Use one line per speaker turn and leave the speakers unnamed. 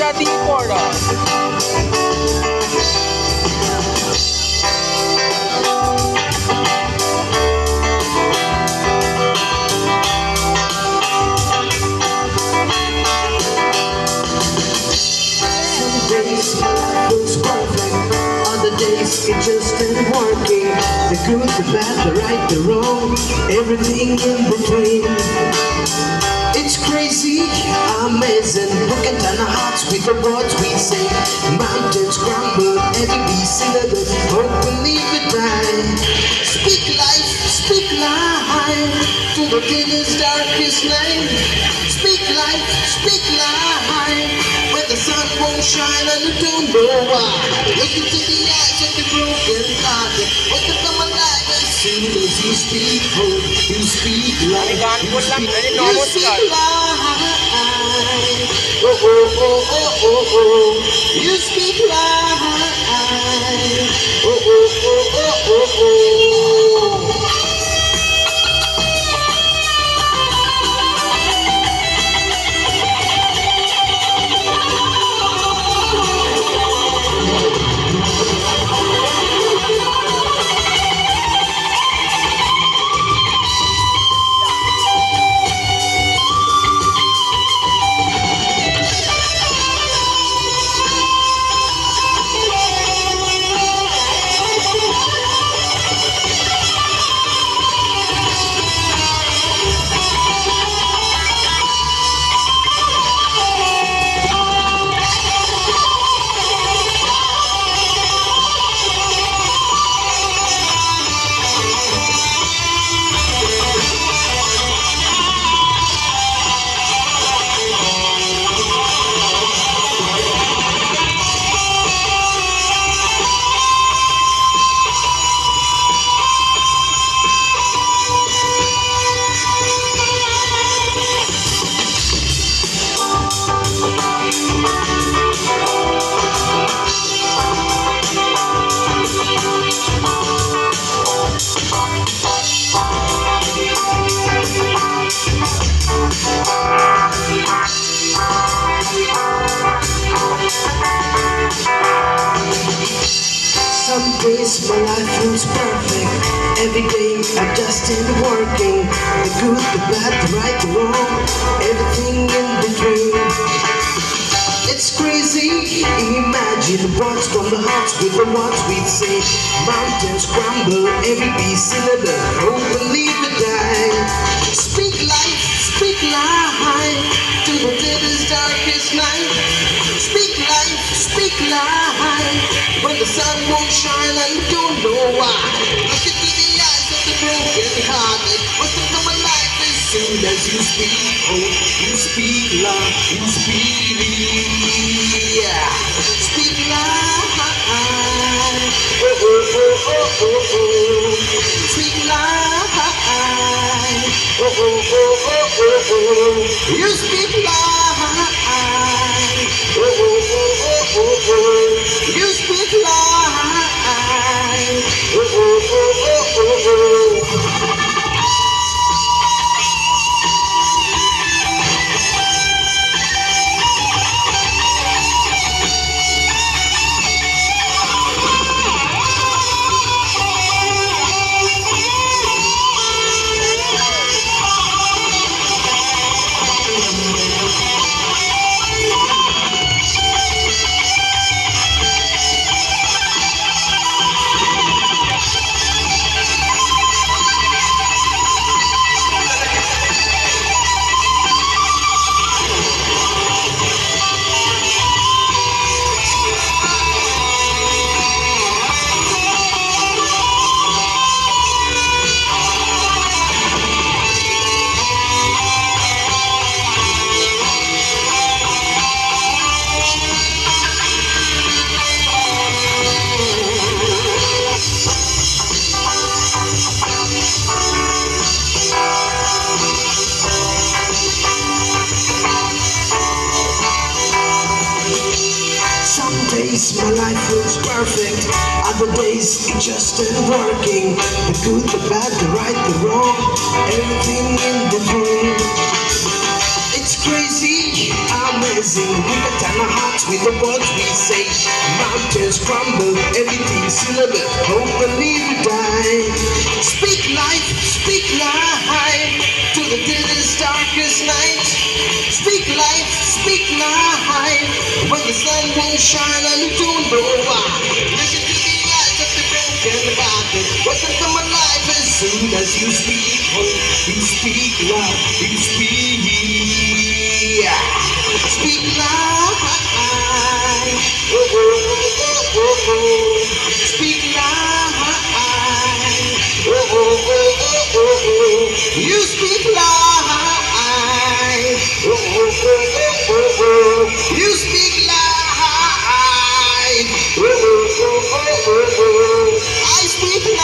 nothing for us.
Some days my life looks perfect, other days it just ain't working. The good, the bad, the right, the wrong, everything in between. It's crazy, amazing. Look at our hearts with the words we say. Mountains crumble, every beast in the dirt. Hope will leave it die. Speak life to the deepest, darkest night. Speak life, where the sun won't shine and you don't know why. Look into the eyes of the broken hearted. What to come alive as soon as you speak hope, you speak
আমি
life,
গান
you
করলাম
speak,
এই যে
you speak
নমস্কার
life. Oh, oh, oh, oh, oh, oh. You speak life. Oh, oh, oh, oh, oh, oh. Some days my life feels perfect. Every day I just ain't working. The good, the bad, the right, the wrong, everything in between. It's crazy, imagine what's from the hearts with the words we say. Mountains crumble, every piece in the dirt. Hope will leave it die. Speak life to the deepest, darkest night. Speak life when the sun won't shine and you don't know why. Look into the eyes of the broken hearted. What's to come alive as soon as you speak hope, you speak love, you speak yeah. Speak life. Oh oh oh oh oh oh. Speak life. Oh oh oh oh oh oh. You speak life. Oh oh oh oh oh oh. You speak life. Oh oh oh oh oh oh. Some days my life feels perfect, other days it just ain't working. The good, the bad, the right, the wrong, everything in between. It's crazy, I'm rising, we can turn our hearts with the words we say. Mountains crumble, everything's syllable. Hope believe we die. Speak life to the deadest, darkest night. Speak life when the sun won't shine and you don't know why. Look into the eyes of the broken hearted. Wasn't come alive as soon as you speak. You speak love, you speak. Speak life. Oh, oh, oh, oh, oh. Speak life. Oh, oh, oh, oh, oh, oh. You speak life. Oh, oh, oh, oh, oh, oh. You speak life. Oh, oh, oh, oh, oh, oh. I speak life.